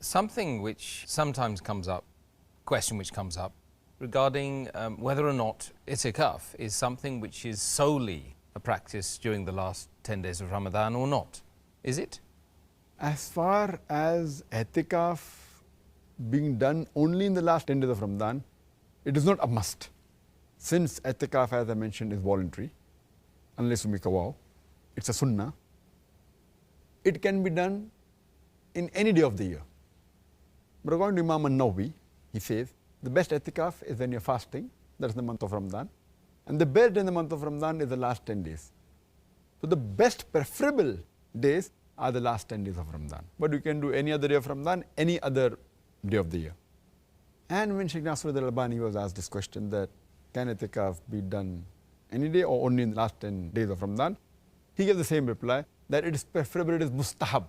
something which sometimes comes up, question which comes up, regarding whether or not itikaf is something which is solely a practice during the last 10 days of Ramadan or not. Is it? As far as itikaf being done only in the last 10 days of Ramadan, it is not a must. Since itikaf, as I mentioned, is voluntary, unless you make a vow, it's a sunnah. It can be done in any day of the year. But according to Imam al-Nawawi, he says, the best itikaf is when you're fasting, that's the month of Ramadan. And the best in the month of Ramadan is the last 10 days. So the best preferable days are the last 10 days of Ramadan. But you can do any other day of Ramadan, any other day of the year. And when Sheikh Nasruddin al-Albani was asked this question that can itikaf be done any day or only in the last 10 days of Ramadan, he gave the same reply that it is preferable, it is mustahab.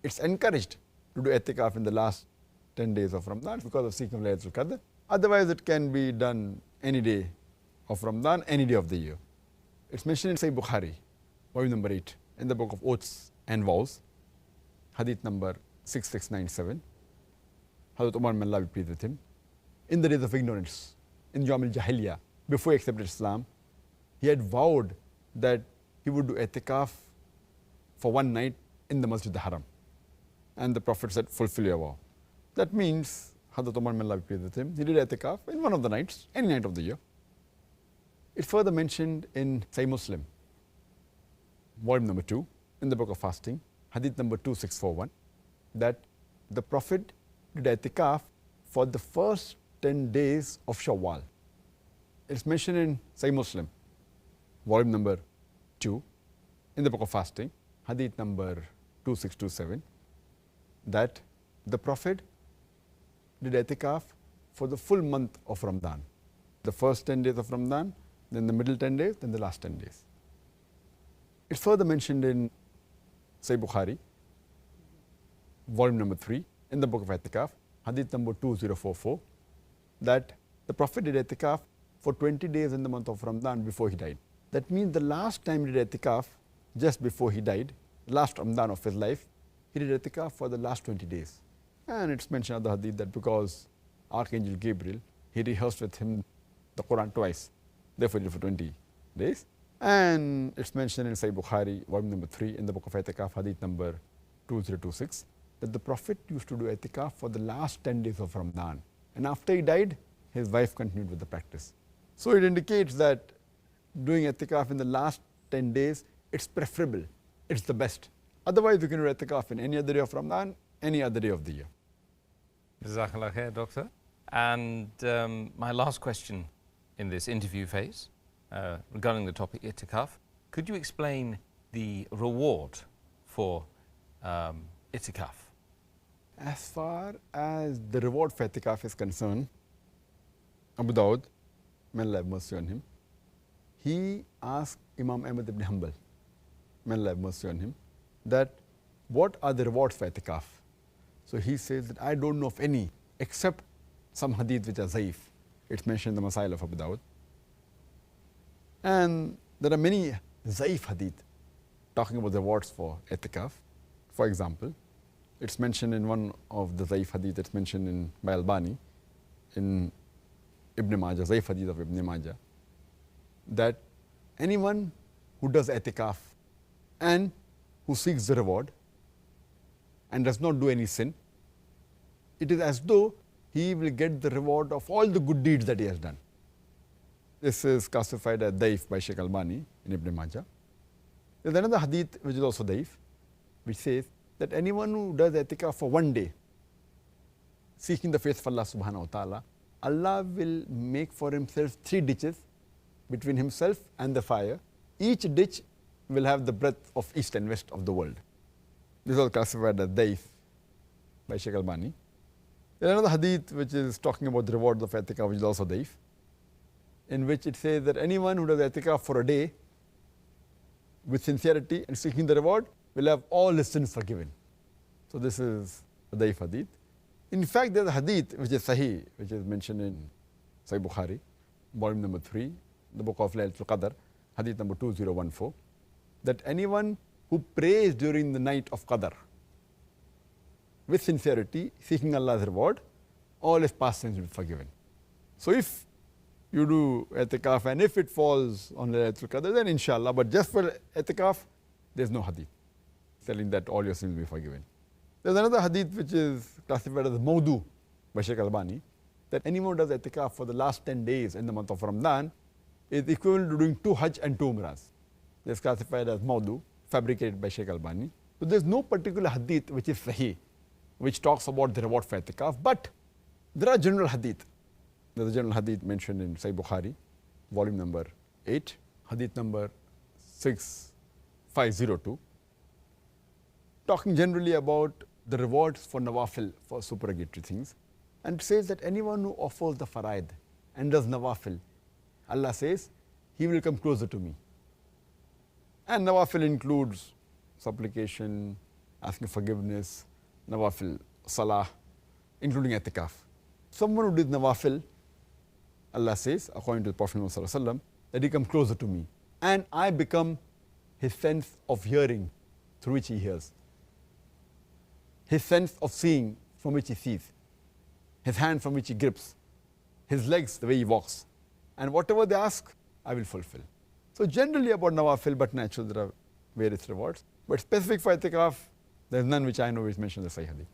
It's encouraged to do itikaf in the last 10 days of Ramadan because of seeking Laylatul Qadr. Otherwise, it can be done any day of Ramadan, any day of the year. It's mentioned in Sahih Bukhari, volume number 8, in the book of Oaths and Vows, hadith number 6697. Hazrat Umar, may Allah be pleased with him, in the days of ignorance, in Yawm al-Jahiliyyah, before he accepted Islam, he had vowed that he would do itikaf for one night in the Masjid al-Haram. And the Prophet said, fulfill your vow. That means, Hazrat Umar, may Allah be pleased with him, he did itikaf in one of the nights, any night of the year. It's further mentioned in Sahih Muslim, volume number 2, in the book of fasting, hadith number 2641, that the Prophet did itikaf for the first 10 days of Shawwal. It's mentioned in Sahih Muslim, volume number 2, in the book of fasting, hadith number 2627, that the Prophet did itikaf for the full month of Ramadan. The first 10 days of Ramadan, then the middle 10 days, then the last 10 days. It's further mentioned in Sahih Bukhari, volume number 3, in the book of itikaf, hadith number 2044, that the Prophet did itikaf for 20 days in the month of Ramadan before he died. That means the last time he did itikaf, just before he died, last Ramadan of his life, he did itikaf for the last 20 days. And it's mentioned in the hadith that because Archangel Gabriel, he rehearsed with him the Quran twice, therefore he did for 20 days. And it's mentioned in Sahih Bukhari, volume number 3, in the book of itikaf, hadith number 2026, that the Prophet used to do itikaf for the last 10 days of Ramadan. And after he died, his wife continued with the practice. So it indicates that doing itikaf in the last 10 days, it's preferable, it's the best. Otherwise, you can do itikaf in any other day of Ramadan, any other day of the year. Jazakallah khair, Doctor. And my last question in this interview phase, regarding the topic itikaf, could you explain the reward for itikaf? As far as the reward for itikaf is concerned, Abu Dawud, may Allah have mercy on him, he asked Imam Ahmad ibn Hanbal, may Allah have mercy on him, that what are the rewards for itikaf? So he says that I don't know of any except some hadith which are zaif. It's mentioned in the Masail of Abu Dawud. And there are many zaif hadith talking about the rewards for itikaf. For example, it's mentioned in one of the zaif hadith, it's mentioned in by Albani, in Ibn Majah, zaif hadith of Ibn Majah, that anyone who does itikaf and who seeks the reward and does not do any sin, it is as though he will get the reward of all the good deeds that he has done. This is classified as daif by Sheikh Albani in Ibn Majah. There is another hadith which is also daif, which says that anyone who does itikaf for one day, seeking the face of Allah subhanahu wa ta'ala, Allah will make for himself 3 ditches between himself and the fire. Each ditch will have the breadth of east and west of the world. This is all classified as daif by Sheikh Albani. There is another hadith which is talking about the rewards of itikaf, which is also daif, in which it says that anyone who does itikaf for a day with sincerity and seeking the reward will have all his sins forgiven. So this is a daif hadith. In fact, there is a hadith which is sahih, which is mentioned in Sahih Bukhari, volume number 3, the book of Laylatul Qadr, hadith number 2014, that anyone who prays during the night of Qadr with sincerity, seeking Allah's reward, all his past sins will be forgiven. So if you do i'tikaf and if it falls on Laylatul Qadr, then inshallah, but just for i'tikaf, there's no hadith telling that all your sins will be forgiven. There's another hadith which is classified as Mawdu by Shaykh Albani, that anyone who does i'tikaf for the last 10 days in the month of Ramadan is equivalent to doing 2 Hajj and 2 Umrahs. It's classified as Mawdu, fabricated by Shaykh Albani. So there's no particular hadith which is Sahih, which talks about the reward for i'tikaf, but there are general hadith. There's a general hadith mentioned in Sahih Bukhari, volume number 8, hadith number 6502, talking generally about the rewards for nawafil, for supererogatory things, and says that anyone who offers the faraid and does nawafil, Allah says, he will come closer to me. And nawafil includes supplication, asking forgiveness, nawafil, salah, including i'tikaf. Someone who did nawafil, Allah says, according to the Prophet ﷺ, that he comes closer to me and I become his sense of hearing through which he hears, his sense of seeing from which he sees, his hand from which he grips, his legs the way he walks, and whatever they ask, I will fulfill. So generally about nawafil, but naturally there are various rewards, but specific for i'tikaf, there is none which I know which mentions the Sahih Hadith.